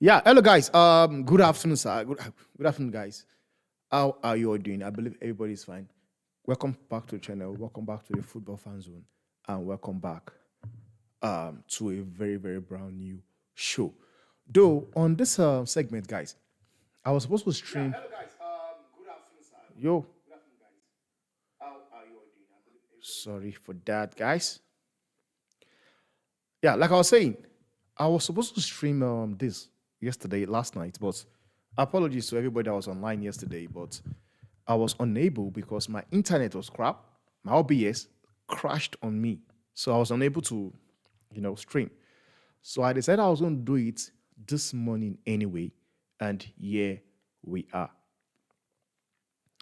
Yeah, hello guys. Good afternoon, sir. Good afternoon, guys. How are you all doing? I believe everybody's fine. Welcome back to the channel. Welcome back to the Football Fan Zone, and welcome back to a very brand new show. Though on this segment, guys, I was supposed to stream. Hello guys. Good afternoon, sir. Yo, Good afternoon, guys. How are you all doing? I believe everybody. sorry for that, guys. Yeah, like I was saying, I was supposed to stream this yesterday, last night, but apologies to everybody that was online yesterday, but I was unable because my internet was crap. My OBS crashed on me. So I was unable to, stream. So I decided I was going to do it this morning anyway. And here we are.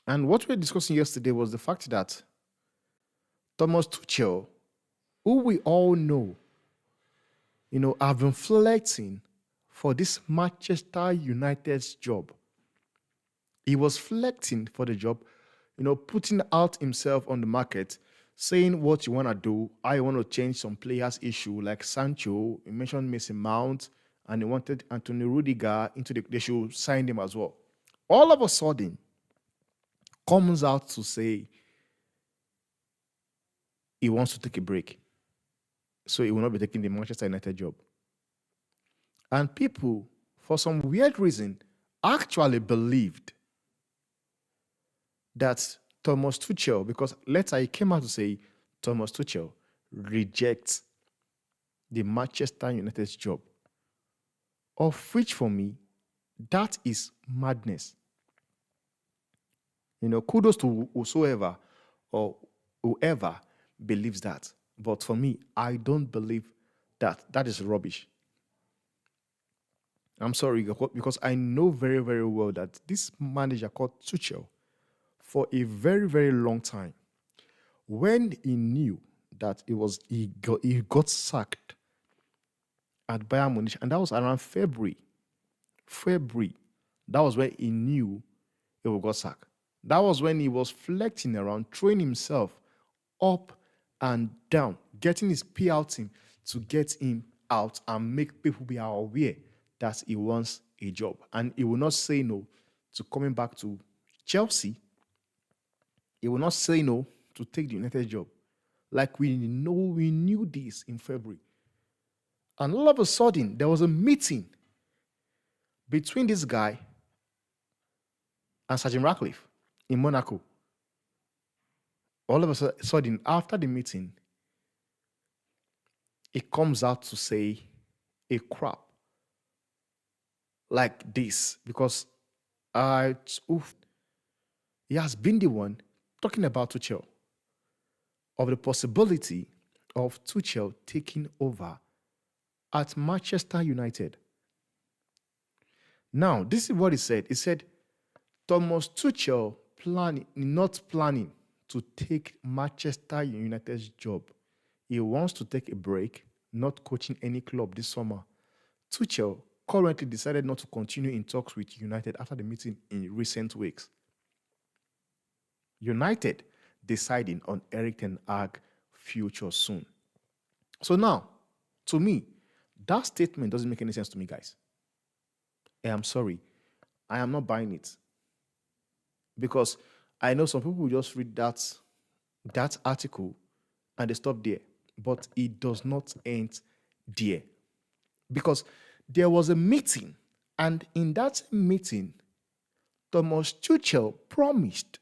And what we were discussing yesterday was the fact that Thomas Tuchel, who we all know, I've been flirting for this Manchester United's job. He was flirting for the job, putting out himself on the market, saying what you want to do. I want to change some players' issue, like Sancho. He mentioned Mason Mount, and he wanted Anthony Rudiger they should sign him as well. All of a sudden, comes out to say he wants to take a break. So he will not be taking the Manchester United job. And people, for some weird reason, actually believed that Thomas Tuchel, because later he came out to say Thomas Tuchel rejects the Manchester United's job. Of which, for me, that is madness. Kudos to whosoever or whoever believes that. But for me, I don't believe that. That is rubbish. I'm sorry, because I know very well that this manager called Tuchel, for a very long time, when he knew that he got sacked at Bayern Munich, and that was around February. That was when he knew he would got sacked. That was when he was flexing around, throwing himself up and down, getting his PR team to get him out and make people be aware that he wants a job. And he will not say no to coming back to Chelsea. He will not say no to take the United job. Like we knew this in February. And all of a sudden, there was a meeting between this guy and Sergeant Ratcliffe in Monaco. All of a sudden, after the meeting, it comes out to say a crap like this because he has been the one talking about Tuchel, of the possibility of Tuchel taking over at Manchester United. Now, this is what he said. He said, Thomas Tuchel not planning to take Manchester United's job. He wants to take a break, not coaching any club this summer. Tuchel currently decided not to continue in talks with United after the meeting in recent weeks. United deciding on Erik ten Hag future soon. So now, to me, that statement doesn't make any sense to me, guys. I'm sorry. I am not buying it. Because I know some people will just read that article and they stop there. But it does not end there. Because there was a meeting, and in that meeting, Thomas Tuchel promised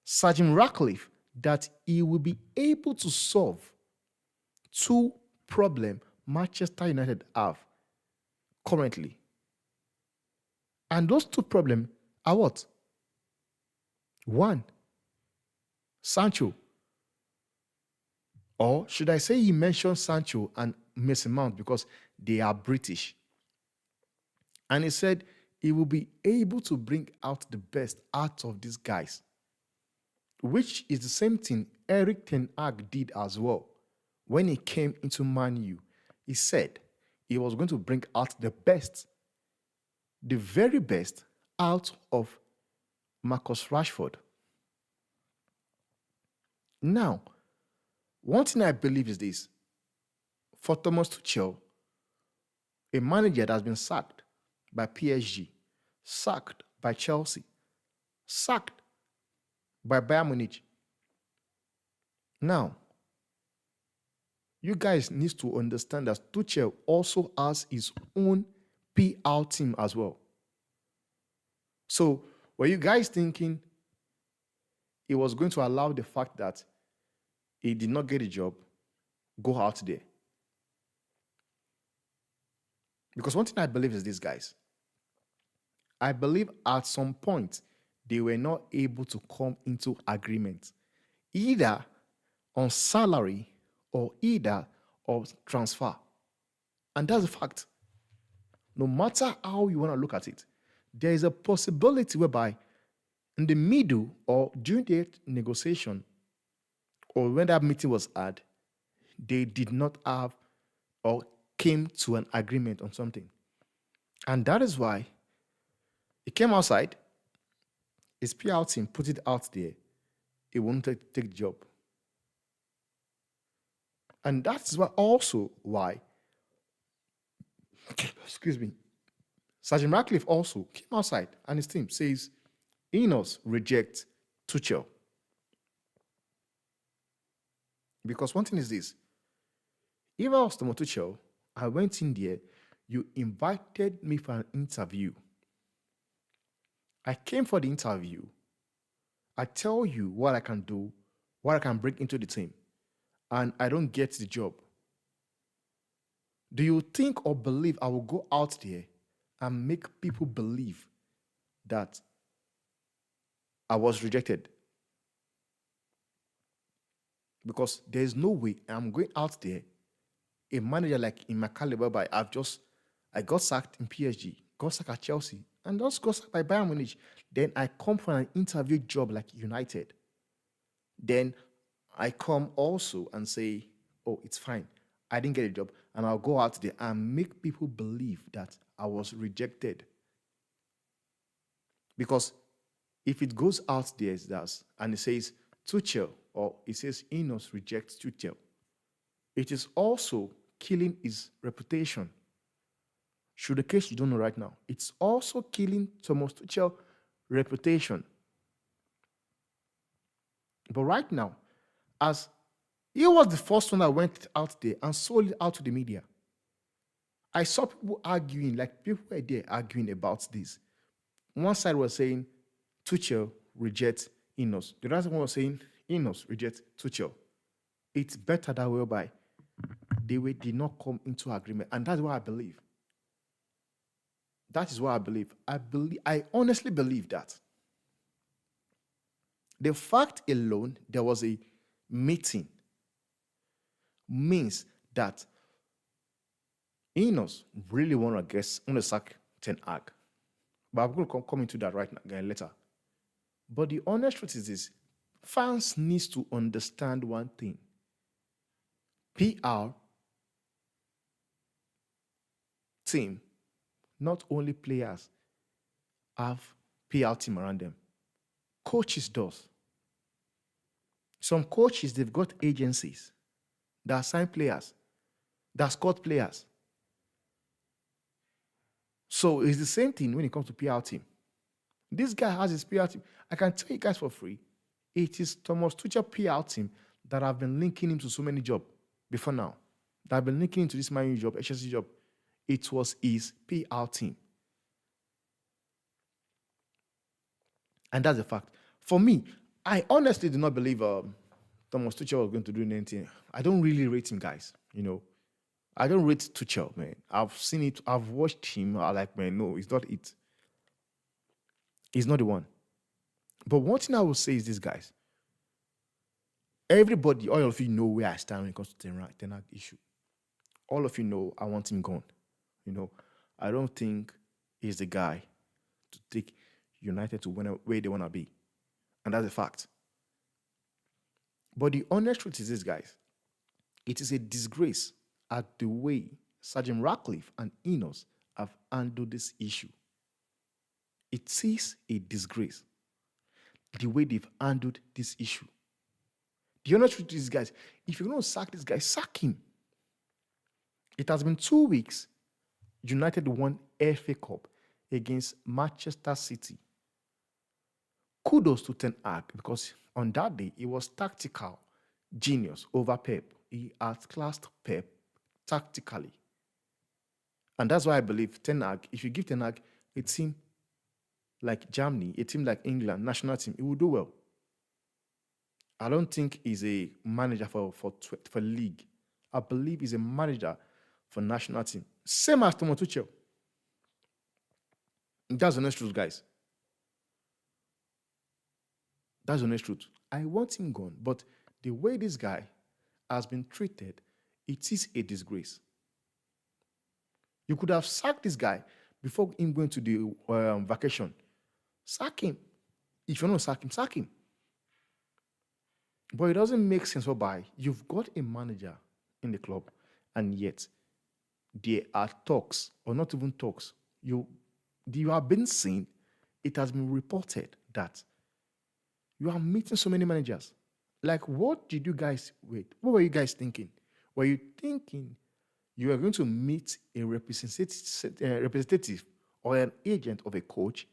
Sergeant Ratcliffe that he will be able to solve two problems Manchester United have currently. And those two problems are what? One, Sancho. Or should I say he mentioned Sancho and Mason Mount because they are British. And he said he will be able to bring out the best out of these guys, which is the same thing Erik ten Hag did as well. When he came into Man U, he said he was going to bring out the best, the very best out of Marcus Rashford. Now, one thing I believe is this. For Thomas Tuchel, A manager that has been sacked by PSG, sacked by Chelsea, sacked by Bayern Munich. Now, you guys need to understand that Tuchel also has his own PR team as well. So, were you guys thinking he was going to allow the fact that he did not get a job go out there? Because one thing I believe is this, guys. I believe at some point they were not able to come into agreement, either on salary or either of transfer. And that's a fact. No matter how you want to look at it, there is a possibility whereby in the middle or during the negotiation or when that meeting was had, they did not have or came to an agreement on something. And that is why he came outside, his PR team put it out there, he wanted to take the job. And that's also why, excuse me, Sergeant Ratcliffe also came outside and his team says, Ineos reject Tuchel. Because one thing is this, if I was Thomas Tuchel, I went in there, you invited me for an interview. I came for the interview. I tell you what I can do, what I can bring into the team, and I don't get the job. Do you think or believe I will go out there and make people believe that I was rejected? Because there's no way I'm going out there, a manager like in my caliber, by I got sacked in PSG, got sacked at Chelsea, and also got sacked by Bayern Munich. Then I come for an interview job like United. Then I come also and say, oh, it's fine. I didn't get a job. And I'll go out there and make people believe that I was rejected. Because if it goes out there and it says Tuchel, or it says Ineos rejects Tuchel, it is also killing his reputation. Should the case you don't know right now, it's also killing Thomas Tuchel's reputation. But right now, as he was the first one that went out there and sold it out to the media, I saw people arguing, like people were there arguing about this. One side was saying Tuchel rejects Ineos. The other one was saying Ineos rejects Tuchel. It's better that way by they did not come into agreement. And that's what I believe. That is what I believe. I honestly believe that. The fact alone there was a meeting means that Ineos really want to sack Ten Hag. But I'm going to come into that right now, later. But the honest truth is this. Fans need to understand one thing. PR team, not only players, have PR team around them. Coaches does. Some coaches, they've got agencies that assign players, that scout players. So it's the same thing when it comes to PR team. This guy has his PR team. I can tell you guys for free, it is Thomas Tuchel PR team that have been linking him to so many jobs before now. That have been linking him to this Man U job, HSC job. It was his PR team. And that's a fact. For me, I honestly do not believe Thomas Tuchel was going to do anything. I don't really rate him, guys. I don't rate Tuchel, man. I've seen it. I've watched him. I like, man, no, it's not it. He's not the one. But one thing I will say is this, guys. Everybody, all of you know where I stand when it comes to Ten Hag issue. All of you know I want him gone. I don't think he's the guy to take United to where they want to be. And that's a fact. But the honest truth is this, guys. It is a disgrace at the way Sergeant Ratcliffe and Ineos have handled this issue. It is a disgrace the way they've handled this issue. The honest truth is, guys, if you're going to sack this guy, sack him. It has been 2 weeks United won FA Cup against Manchester City. Kudos to Ten Hag because on that day he was tactical genius over Pep. He outclassed Pep tactically. And that's why I believe Ten Hag, if you give Ten Hag a team like Germany, a team like England, national team, he will do well. I don't think he's a manager for league. I believe he's a manager for national team. Same as Thomas Tuchel. That's the honest truth, guys. That's the honest truth. I want him gone, but the way this guy has been treated, it is a disgrace. You could have sacked this guy before him going to the vacation. Sack him. If you want to sack him. But it doesn't make sense whereby you've got a manager in the club and yet there are talks, or not even talks. You have been seen, it has been reported that you are meeting so many managers. Like, what did you guys wait? What were you guys thinking? Were you thinking you are going to meet a representative or an agent of a coach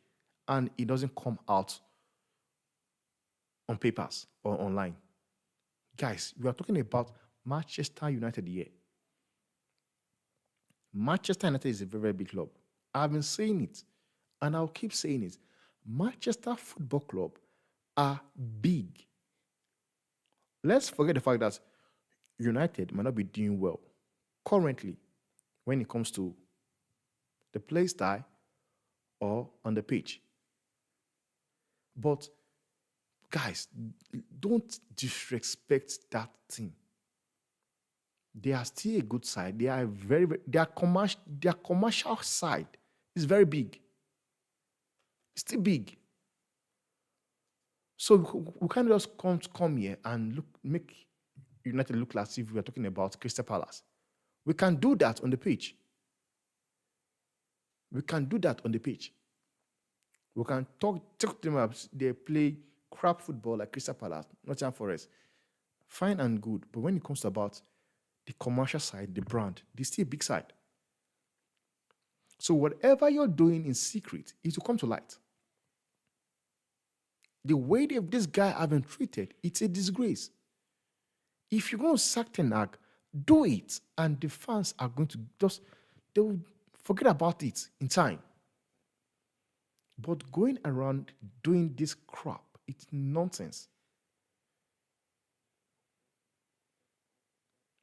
and it doesn't come out on papers or online? Guys, we are talking about Manchester United here. Manchester United is a very, very big club. I've been saying it, and I'll keep saying it. Manchester Football Club are big. Let's forget the fact that United might not be doing well currently when it comes to the play style or on the pitch. But guys, don't disrespect that team. They are still a good side. They are their commercial side is very big. It's still big. So we can't just come here and make United look as if we are talking about Crystal Palace. We can do that on the pitch. We can do that on the pitch. We can talk to them about they play crap football like Crystal Palace, Nottingham Forest. Fine and good. But when it comes about the commercial side, the brand, they still a big side. So whatever you're doing in secret, it will come to light. The way this guy have been treated, it's a disgrace. If you're going to sack Ten Hag, do it, and the fans are going to they will forget about it in time. But going around doing this crap, it's nonsense.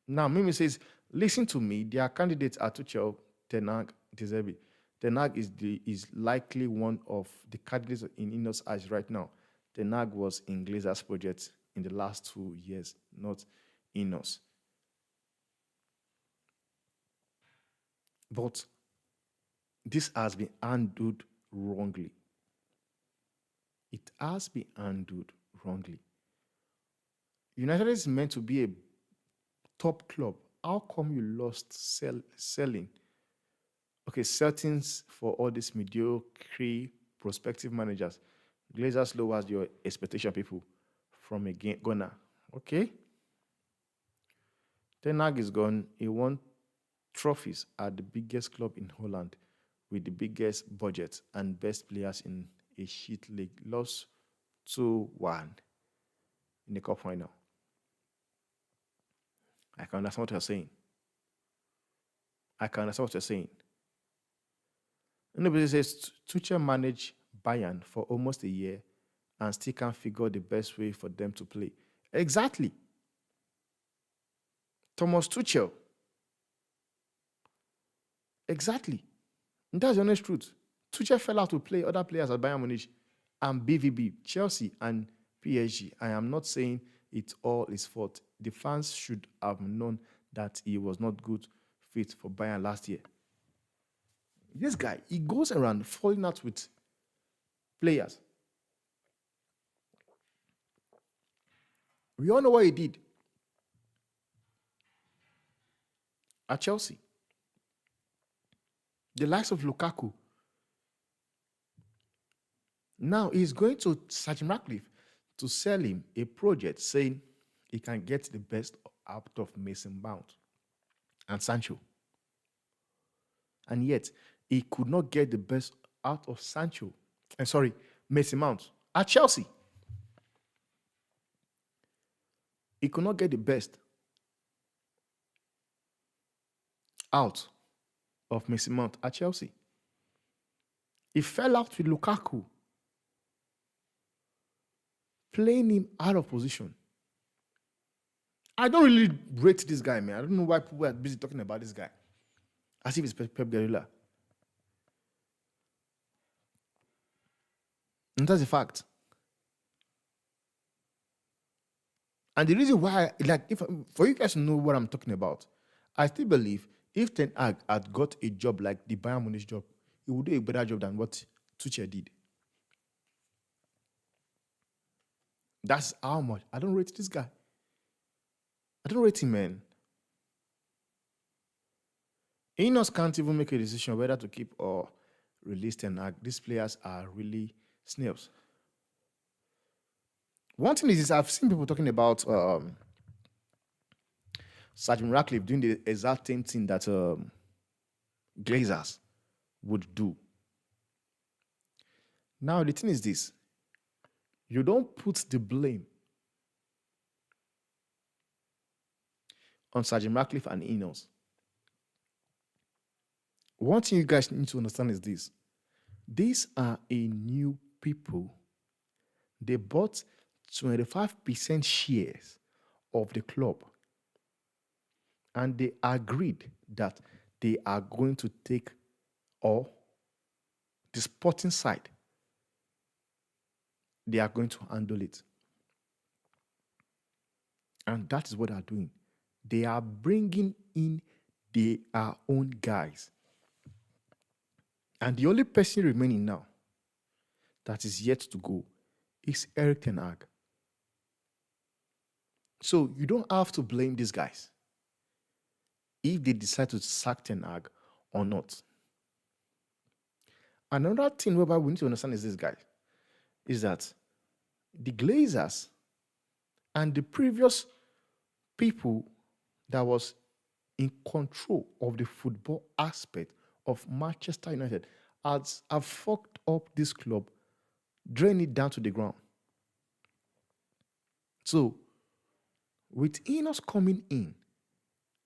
Now, Mimi says, listen to me, their candidates are Tuchel, Ten Hag, De Zerbi. Ten Hag is likely one of the candidates in Ineos' eyes right now. Ten Hag was in Glazer's project in the last 2 years, not Ineos. But this has been handled wrongly. It has been handled wrongly. United is meant to be a top club. How come you lost selling? Okay, settings for all these mediocre prospective managers. Glazers lowers your expectation, people, from a gunner. Okay? Ten Hag is gone. He won trophies at the biggest club in Holland with the biggest budget and best players in a shit league. Lost 2-1 in the cup final. I can understand what you're saying. Nobody says Tuchel managed Bayern for almost a year and still can't figure out the best way for them to play. Exactly. Thomas Tuchel. Exactly. And that's the honest truth. Tuchel fell out to play other players at Bayern Munich and BVB, Chelsea and PSG. I am not saying it's all his fault. The fans should have known that he was not good fit for Bayern last year. This guy, he goes around falling out with players. We all know what he did at Chelsea. The likes of Lukaku. Now he's going to Sergeant Ratcliffe to sell him a project saying he can get the best out of Mason Mount and Sancho. And yet, he could not get the best out of Sancho. Sorry, Mason Mount at Chelsea. He could not get the best out of Mason Mount at Chelsea. He fell out with Lukaku, playing him out of position. I don't really rate this guy, man. I don't know why people are busy talking about this guy as if it's Pep Guardiola. And that's a fact. And the reason why, for you guys to know what I'm talking about, I still believe if Ten Hag had got a job like the Bayern Munich job, he would do a better job than what Tuchel did. That's how much. I don't rate this guy. I don't rate him, man. Ineos can't even make a decision whether to keep or release Ten Hag. These players are really snails. One thing is I've seen people talking about Sergeant Ratcliffe doing the exact same thing that Glazers would do. Now, the thing is this. You don't put the blame on Sergeant Ratcliffe and Ineos. One thing you guys need to understand is this. These are a new people. They bought 25% shares of the club. And they agreed that they are going to take all the sporting side. They are going to handle it. And that is what they are doing. They are bringing in their own guys. And the only person remaining now that is yet to go is Erik Ten Hag. So you don't have to blame these guys if they decide to sack Ten Hag or not. Another thing whereby we need to understand is this, guys, is that the Glazers and the previous people that was in control of the football aspect of Manchester United have fucked up this club, drained it down to the ground. So, with Ineos coming in,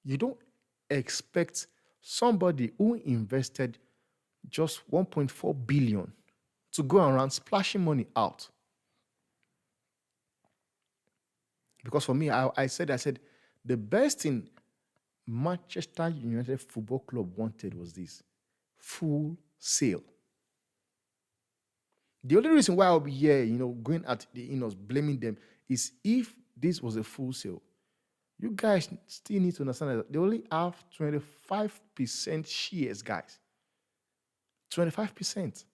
you don't expect somebody who invested just 1.4 billion to go around splashing money out. Because for me, I said, the best thing Manchester United Football Club wanted was this: full sale. The only reason why I'll be here, going at the Ineos, blaming them, is if this was a full sale. You guys still need to understand that they only have 25% shares, guys. 25%.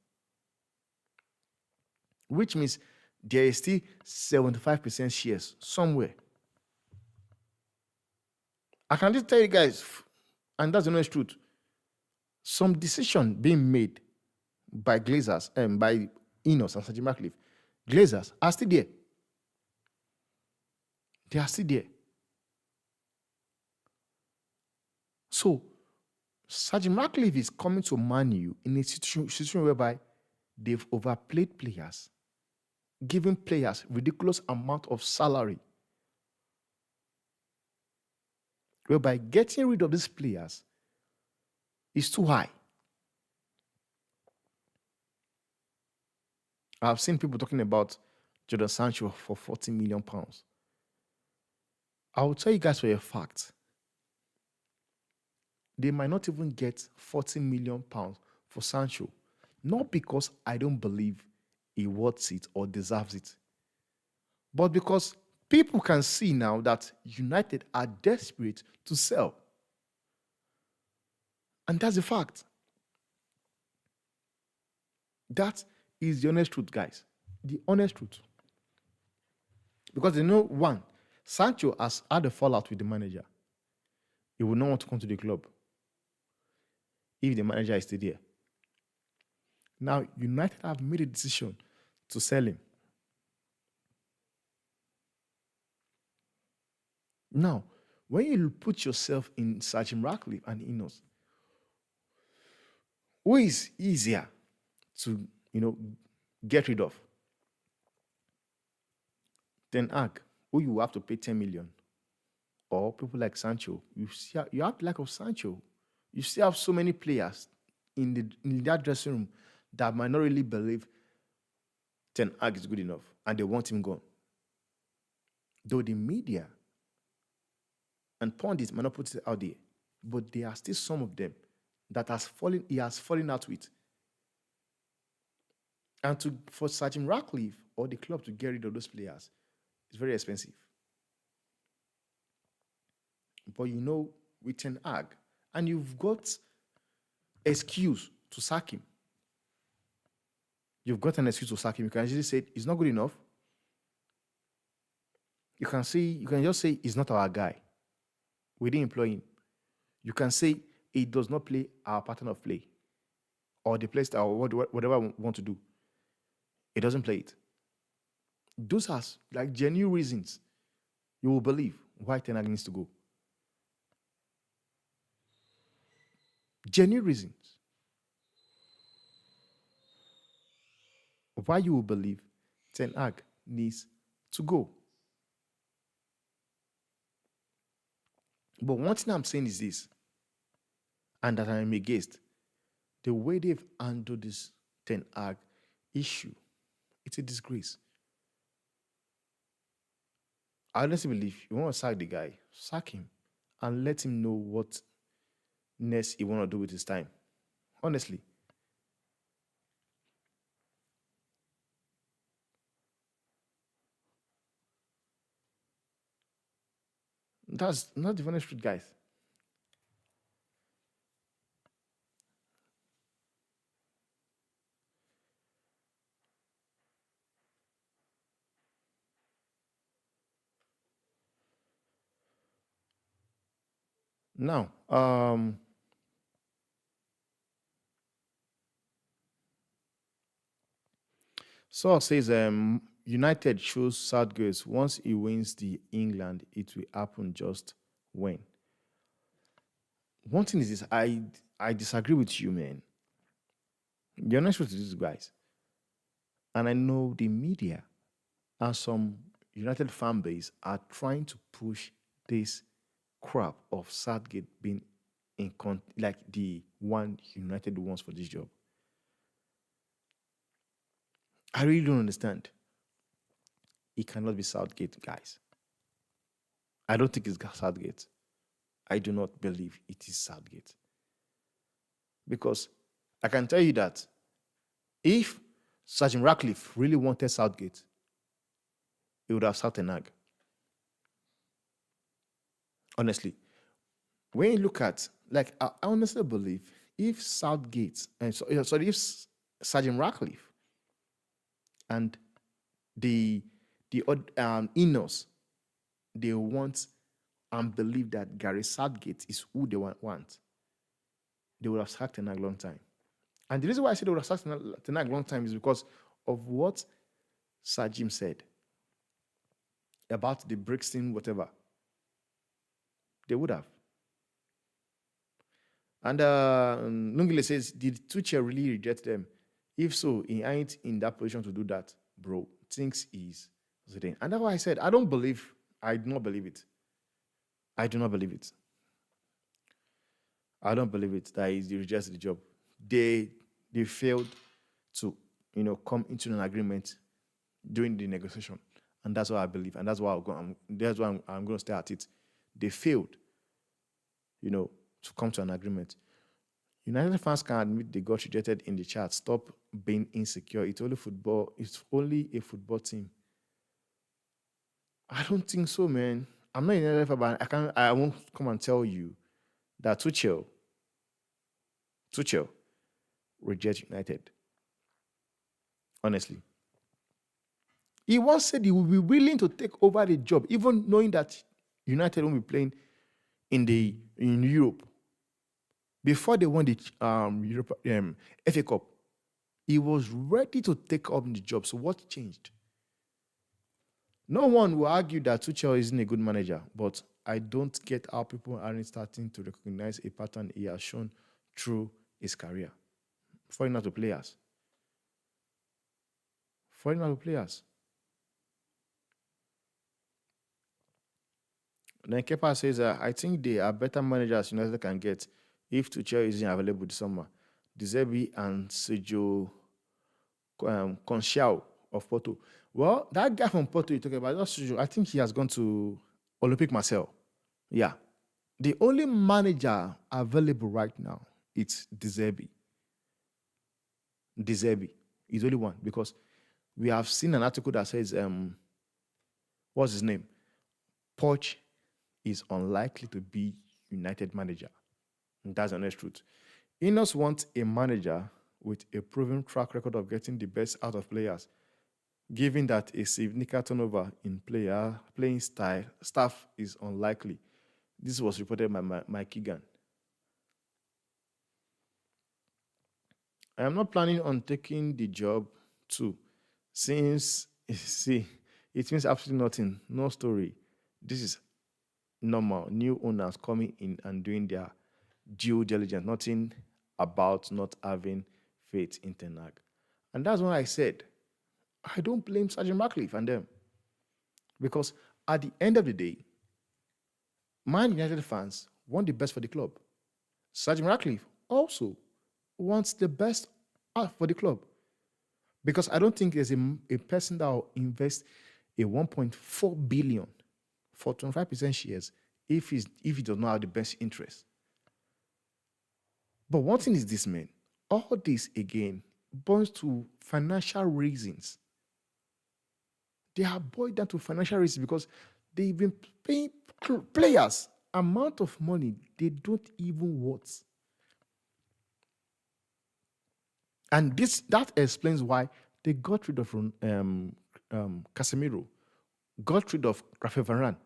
Which means there is still 75% shares somewhere. I can just tell you guys, and that's the honest truth, some decision being made by Glazers and by Ineos and Sergeant Ratcliffe, Glazers are still there. They are still there. So, Sergeant Ratcliffe is coming to Man U in a situation whereby they've overplayed players, giving players ridiculous amount of salary, whereby getting rid of these players is too high. I've seen people talking about Jadon Sancho for £40 million. I will tell you guys for a fact, they might not even get £40 million for Sancho. Not because I don't believe he wants it or deserves it, but because people can see now that United are desperate to sell. And that's a fact. That is the honest truth, guys. The honest truth. Because they know, one, Sancho has had a fallout with the manager. He will not want to come to the club if the manager is still there. Now, United have made a decision to sell him. Now, when you put yourself in Sergeant Ratcliffe and Ineos, Who is easier to, get rid of? Ten Hag, who you have to pay 10 million, or people like Sancho. You have the lack of Sancho. You still have so many players in that dressing room that might not really believe Ten Hag is good enough and they want him gone. Though the media and pundits might not put it out there, but there are still some of them that he has fallen out with. And for Sir Ratcliffe or the club to get rid of those players, it's very expensive. But with Ten Hag, and you've got excuse to sack him. You've got an excuse to sack him. You can easily say he's not good enough. You can just say he's not our guy. We didn't employ him. You can say he does not play our pattern of play, or the play style, or whatever we want to do. He doesn't play it. Those are like genuine reasons you will believe why Ten Hag needs to go. Genuine reasons why you will believe Ten Hag needs to go. But one thing I'm saying is this, and that I'm against, the way they've handled this Ten Hag issue, it's a disgrace. I honestly believe you want to sack the guy, sack him, and let him know what next he want to do with his time. Honestly. That's not the honest truth, guys. Now, Saul says United shows Southgate once he wins the England, it will happen just when. One thing is this, I disagree with you, man. You're not supposed to do this, guys. And I know the media and some United fan base are trying to push this crap of Southgate being like the one United wants for this job. I really don't understand. It cannot be Southgate, guys. I don't think it's Southgate. I do not believe it is Southgate. Because I can tell you that if Sergeant Ratcliffe really wanted Southgate, he would have sacked Ten Hag. Honestly. When you look at, like, I honestly believe if Southgate, if Sergeant Ratcliffe and the Inos, they want and believe that Gary Southgate is who they want, they would have sacked Ten Hag a long time. And the reason why I say they would have sacked Ten Hag a long time is because of what Sir Jim said about the Brixton whatever. They would have. And Lungile says, did Tuchel really reject them? If so, he ain't in that position to do that, bro. Thinks he's sitting. And that's why I said, I do not believe it. I do not believe it. I don't believe it that he rejected the job. They failed to, come into an agreement during the negotiation. And that's what I believe. And that's why I'm going to stay at it. They failed, to come to an agreement. United fans can admit they got rejected in the chat. Stop being insecure. It's only football. It's only a football team. I don't think so, man. I'm not in United fan, but I won't come and tell you that Tuchel rejects United. Honestly. He once said he would be willing to take over the job, even knowing that United won't be playing in Europe. Before they won the FA Cup, he was ready to take up the job. So what changed? No one will argue that Tuchel isn't a good manager, but I don't get how people aren't starting to recognize a pattern he has shown through his career. foreigner to players. Foreigner to players. Then Kepa says, I think they are better managers United can get if Tuchel isn't available this summer. De Zerbi and Sergio Conchal of Porto. Well, that guy from Porto you're talking about, I think he has gone to Olympic Marseille. Yeah. The only manager available right now is De Zerbi. De Zerbi is the only one because we have seen an article that says, what's his name? Poch is unlikely to be United manager. And that's the honest truth. Ineos wants a manager with a proven track record of getting the best out of players, given that a significant turnover in playing staff is unlikely. This was reported by Mike Keegan. I am not planning on taking the job too, since, see, it means absolutely nothing, no story. This is normal. New owners coming in and doing their due diligence, nothing about not having faith in Ten Hag. And that's when I said, I don't blame Sergeant Ratcliffe and them. Because at the end of the day, Man United fans want the best for the club. Sergeant Ratcliffe also wants the best for the club. Because I don't think there's a person that will invest a 1.4 billion for 25% shares if he does not have the best interest. But one thing is this, man. All this, again, boils to financial reasons. They are boiled down to financial reasons because they've been paying players amount of money they don't even want. And that explains why they got rid of Casemiro, got rid of Rafael Varane.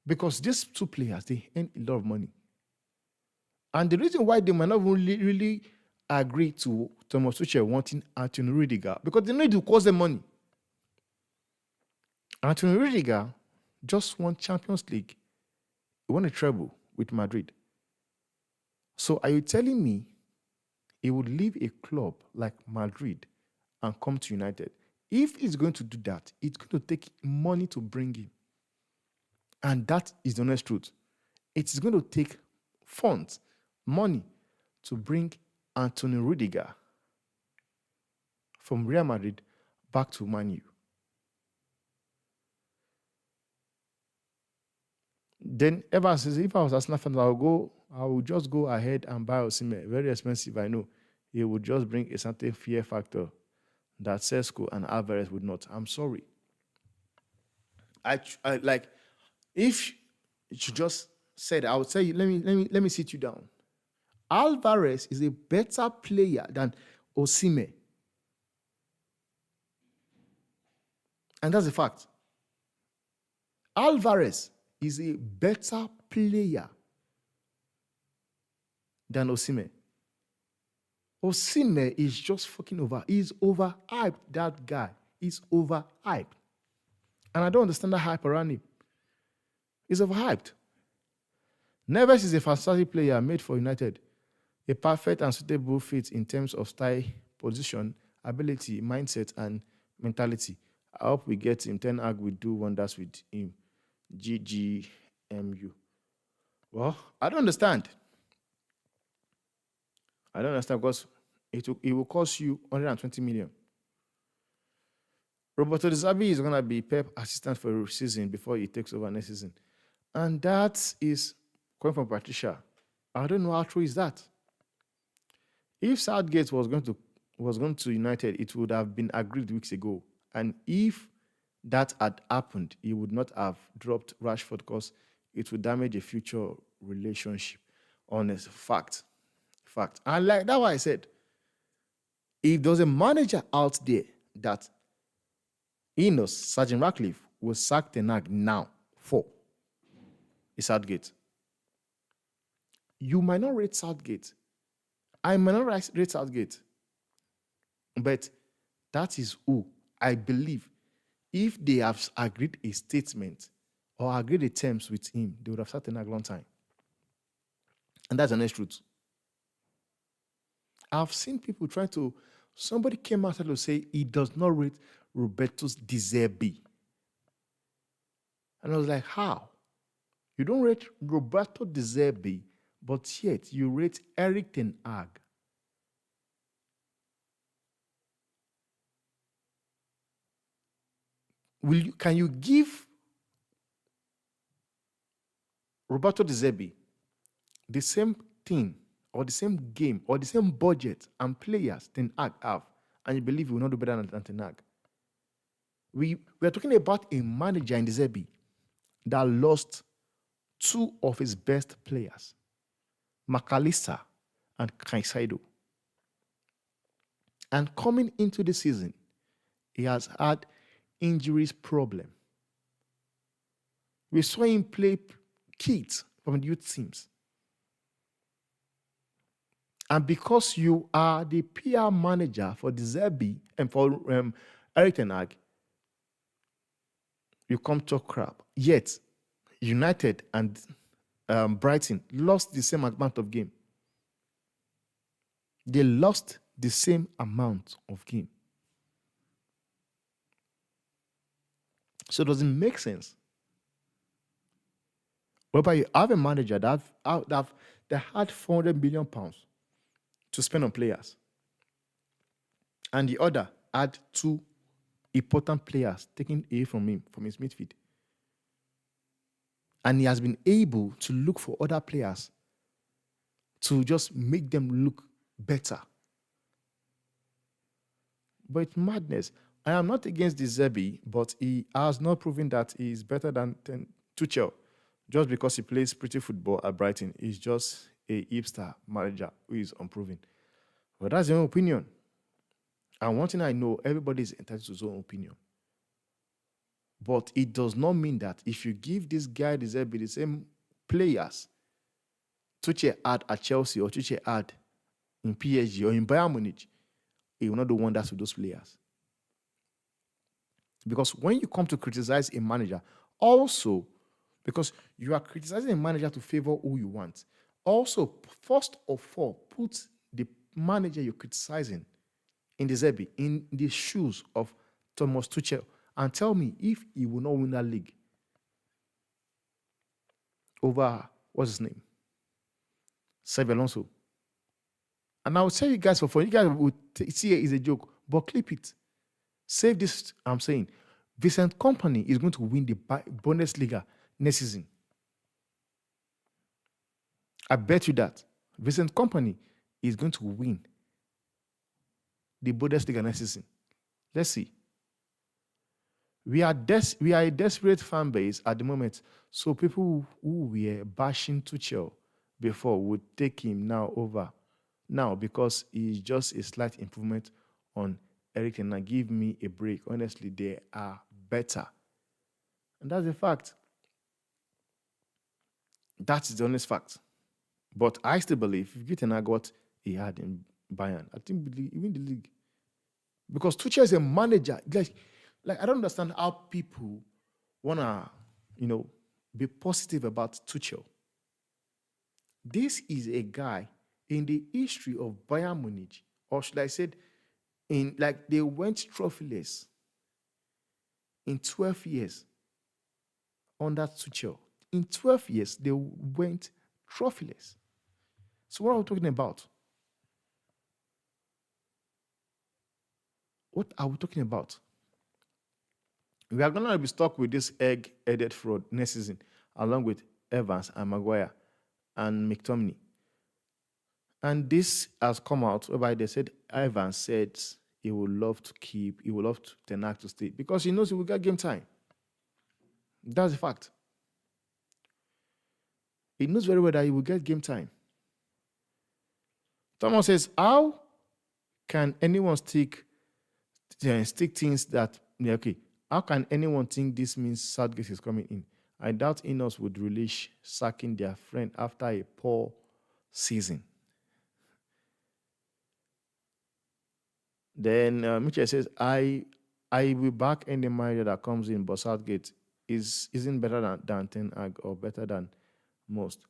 Because these two players, they earn a lot of money. And the reason why they might not really agree to Thomas Tuchel wanting Anthony Rudiger, because they need to cost them money. Anthony Rudiger just won Champions League. He won a treble with Madrid. So are you telling me he would leave a club like Madrid and come to United? If he's going to do that, it's going to take money to bring him. And that is the honest truth. It is going to take funds, money, to bring Anthony Rudiger from Real Madrid back to Man U. Then Evans says, if I was Arsenal fan, I would just go ahead and buy Osimhen. Very expensive, I know. He would just bring a certain fear factor that Sesko and Alvarez would not. I'm sorry. I like, if you just said, I would say, let me sit you down. Alvarez is a better player than Osimhen. And that's a fact. Alvarez is a better player than Osimhen. Osimhen is just fucking over. He's overhyped, that guy. He's overhyped. And I don't understand the hype around him. He's overhyped. Neves is a fantastic player made for United. A perfect and suitable fit in terms of style, position, ability, mindset, and mentality. I hope we get him. Ten Hag will do wonders with him. GGMU. Well, I don't understand. I don't understand because it will cost you 120 million. Roberto De Zerbi is going to be Pep assistant for a season before he takes over next season. And that is coming from Patricia. I don't know how true is that. If Southgate was going to United, it would have been agreed weeks ago. And if that had happened, he would not have dropped Rashford because it would damage a future relationship. Honest fact. And like that's why I said, if there's a manager out there that Sergeant Ratcliffe will sack Ten Hag now for, is Southgate. You might not rate Southgate. I might not rate Southgate. But that is who I believe, if they have agreed a statement or agreed the terms with him, they would have sacked Ten Hag a long time. And that's the honest truth. I've seen people trying to. Somebody came out to say he does not rate Roberto De Zerbi, and I was like, how? You don't rate Roberto De Zerbi, but yet you rate Eric Ten Hag. Can you give Roberto De Zerbi the same thing or the same game or the same budget and players Ten Hag have, and you believe he will not do better than Ten Hag? We are talking about a manager in De Zerbi that lost two of his best players, McAllister and Caicedo. And coming into the season, he has had injuries problem. We saw him play kids from the youth teams. And because you are the PR manager for De Zerbi and for Eric Ten Hag, you come talk crap. Yet, United and Brighton lost the same amount of game. They lost the same amount of game. So does it make sense? Whereby you have a manager that had 400 million pounds to spend on players, and the other had two important players taken away from him, from his midfield. And he has been able to look for other players to just make them look better. But it's madness. I am not against De Zerbi, but he has not proven that he is better than Tuchel. Just because he plays pretty football at Brighton, he's just a hipster manager who is unproven. But that's your own opinion. And one thing I know, everybody is entitled to his own opinion. But it does not mean that if you give this guy De Zerbi the same players Tuchel had at Chelsea or Tuchel had in PSG or in Bayern Munich, he will not do wonders with those players. Because when you come to criticize a manager, also, because you are criticizing a manager to favor who you want, also, first of all, put the manager you're criticizing in De Zerbi in the shoes of Thomas Tuchel and tell me if he will not win that league over, what's his name? Xabi Alonso. And I will tell you guys for fun, you guys will see it is a joke, but clip it. Save this, I'm saying. Vincent Kompany is going to win the Bundesliga next season. I bet you that. Vincent Kompany is going to win the Bundesliga next season. Let's see. We are a desperate fan base at the moment. So people who were bashing Tuchel before would take him now over. Now, because he's just a slight improvement on Eric Ten Hag. Give me a break. Honestly, they are better. And that's a fact. That's the honest fact. But I still believe if Ten Hag what he had in Bayern, I think he win the league. Because Tuchel is a manager. Like I don't understand how people wanna, be positive about Tuchel. This is a guy in the history of Bayern Munich, or should I say, they went trophyless in 12 years under Tuchel. In 12 years, they went trophyless. So what are we talking about? What are we talking about? We are going to be stuck with this egg-headed fraud next season, along with Evans and Maguire and McTominay. And this has come out whereby they said Evans said he would love Ten Hag to stay because he knows he will get game time. That's a fact. He knows very well that he will get game time. Thomas says, how can anyone stick things that, okay, how can anyone think this means Southgate is coming in? I doubt Ineos would relish sacking their friend after a poor season. Then Mitchell says, I will back any manager that comes in, but Southgate isn't better than Ten Hag or better than most.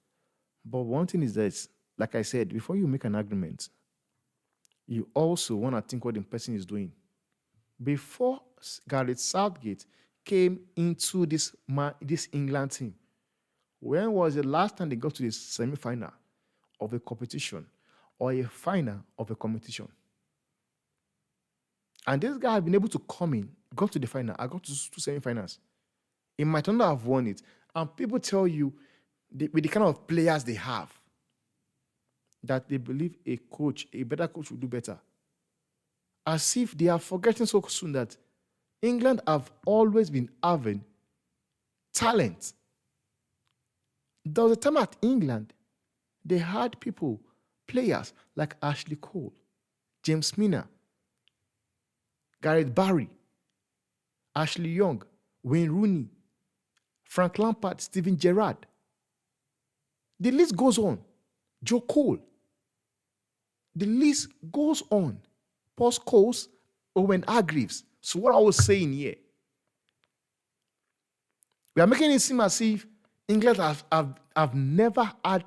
But one thing is that, like I said, before you make an argument, you also want to think what the person is doing. Before Gareth Southgate came into this England team, when was the last time they got to the semi-final of a competition or a final of a competition? And this guy has been able to come in, got to the final, I got to two semi-finals. He might not have won it. And people tell you, with the kind of players they have, that they believe a better coach will do better. As if they are forgetting so soon that England have always been having talent. There was a time at England, they had players like Ashley Cole, James Milner, Gareth Barry, Ashley Young, Wayne Rooney, Frank Lampard, Steven Gerrard. The list goes on. Joe Cole. The list goes on. Paul Scholes, Owen Hargreaves. So what I was saying here, we are making it seem as if England have never had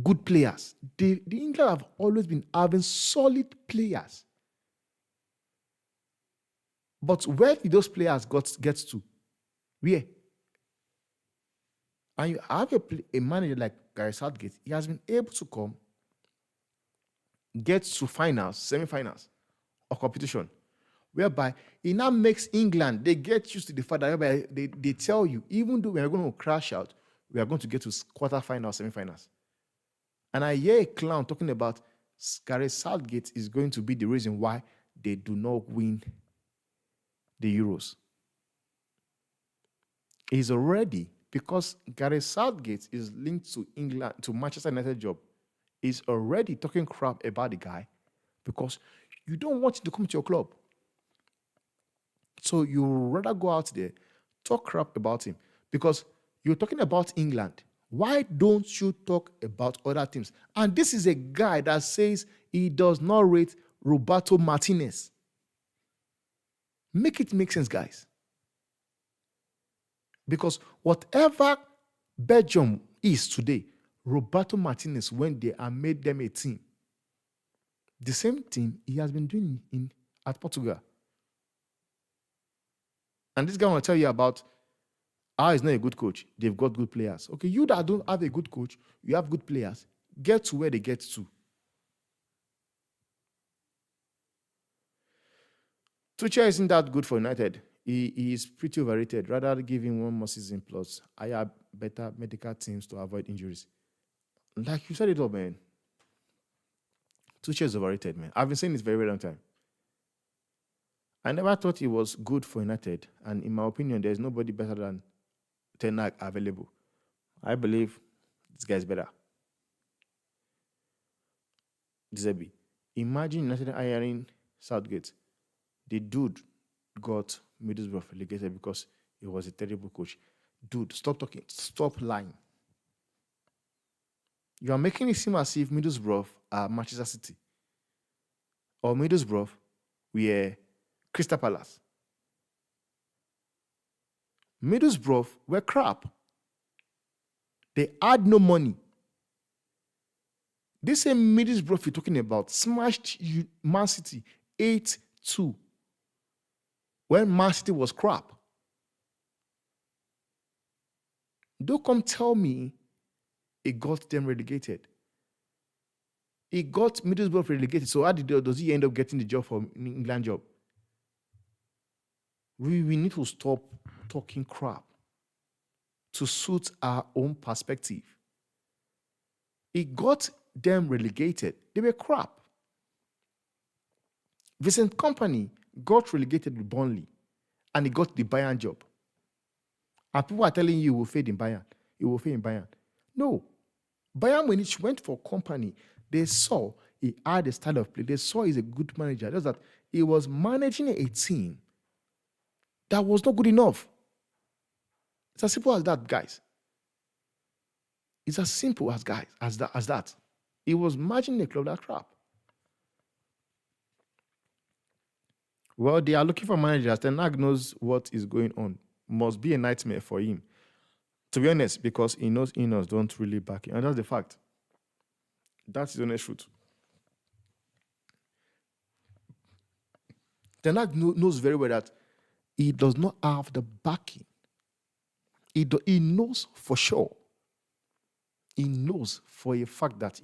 good players. The England have always been having solid players. But where did those players get to? Where? And you have a manager like Gareth Southgate, he has been able to come, get to finals, semi-finals of competition, whereby it now makes England, they get used to the fact that whereby they tell you, even though we are going to crash out, we are going to get to quarterfinals, semi-finals. And I hear a clown talking about Gareth Southgate is going to be the reason why they do not win the Euros. He's already, because Gareth Southgate is linked to England, to Manchester United job, is already talking crap about the guy because you don't want him to come to your club. So you rather go out there, talk crap about him because you're talking about England. Why don't you talk about other teams? And this is a guy that says he does not rate Roberto Martinez. Make it make sense, guys. Because whatever Belgium is today, Roberto Martinez went there and made them a team. The same thing he has been doing at Portugal. And this guy will tell you about how he's not a good coach. They've got good players. Okay, you that don't have a good coach, you have good players. Get to where they get to. Tuchel isn't that good for United. He is pretty overrated. Rather give him one more season plus. I have better medical teams to avoid injuries. Like you said it all, man. Tuchel is overrated, man. I've been saying this for a very long time. I never thought he was good for United. And in my opinion, there's nobody better than Ten Hag available. I believe this guy is better. De Zerbi. Imagine United hiring Southgate. The dude got Middlesbrough relegated because he was a terrible coach. Dude, stop talking. Stop lying. You are making it seem as if Middlesbrough are Manchester City. Or Middlesbrough were Crystal Palace. Middlesbrough were crap. They had no money. This same Middlesbrough you're talking about smashed Man City 8-2 when Man City was crap. Don't come tell me it got them relegated. It got Middlesbrough relegated. So how does he end up getting the job for England job? We need to stop talking crap to suit our own perspective. It got them relegated. They were crap. Vincent Kompany got relegated with Burnley and he got the Bayern job. And people are telling you he will fail in Bayern. He will fail in Bayern. No. Bayern, when it went for Kompany, they saw he had a style of play. They saw he's a good manager. Just that he was managing a team that was not good enough. It's as simple as that, guys. It's as simple as that. He was managing a club that crap. Well, they are looking for managers. Ten Hag knows what is going on. Must be a nightmare for him. To be honest, because he knows Ineos don't really back him. And that's the fact. That's the honest truth. Ten Hag knows very well that he does not have the backing. He knows for sure. He knows for a fact that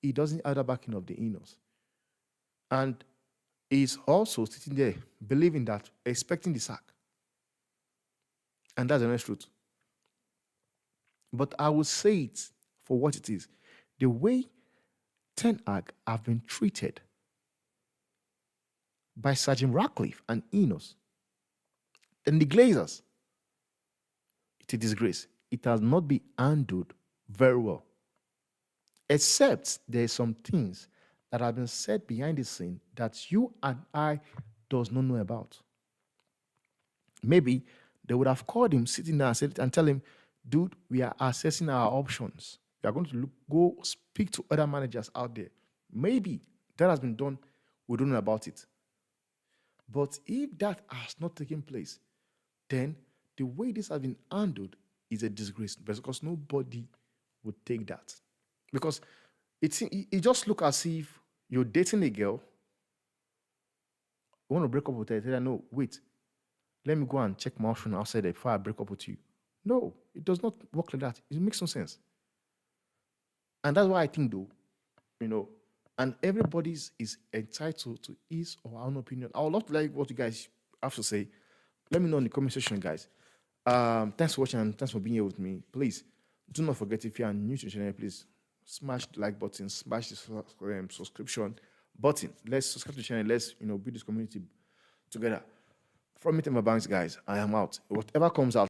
he doesn't have the backing of the Inos. And he's also sitting there believing that, expecting the sack. And that's the honest truth. But I will say it for what it is. The way Ten Hag have been treated by Sergeant Ratcliffe and Enos and the Glazers, it's a disgrace. It has not been handled very well. Except there are some things that have been said behind the scene that you and I does not know about. Maybe they would have called him, sitting there and tell him, dude, we are assessing our options. We are going to go speak to other managers out there. Maybe that has been done. We don't know about it. But if that has not taken place, then the way this has been handled is a disgrace because nobody would take that. Because it just look as if you're dating a girl, you want to break up with her, tell her, no, wait, let me go and check my option outside there before I break up with you. No, it does not work like that. It makes no sense. And that's why I think, though, and everybody is entitled to his or her own opinion. I would love to like what you guys have to say. Let me know in the comment section, guys. Thanks for watching and thanks for being here with me. Please do not forget, if you are new to the channel, please smash the like button, smash the subscription button. Let's subscribe to the channel. Let's build this community together. From me to my banks, guys, I am out. Whatever comes out.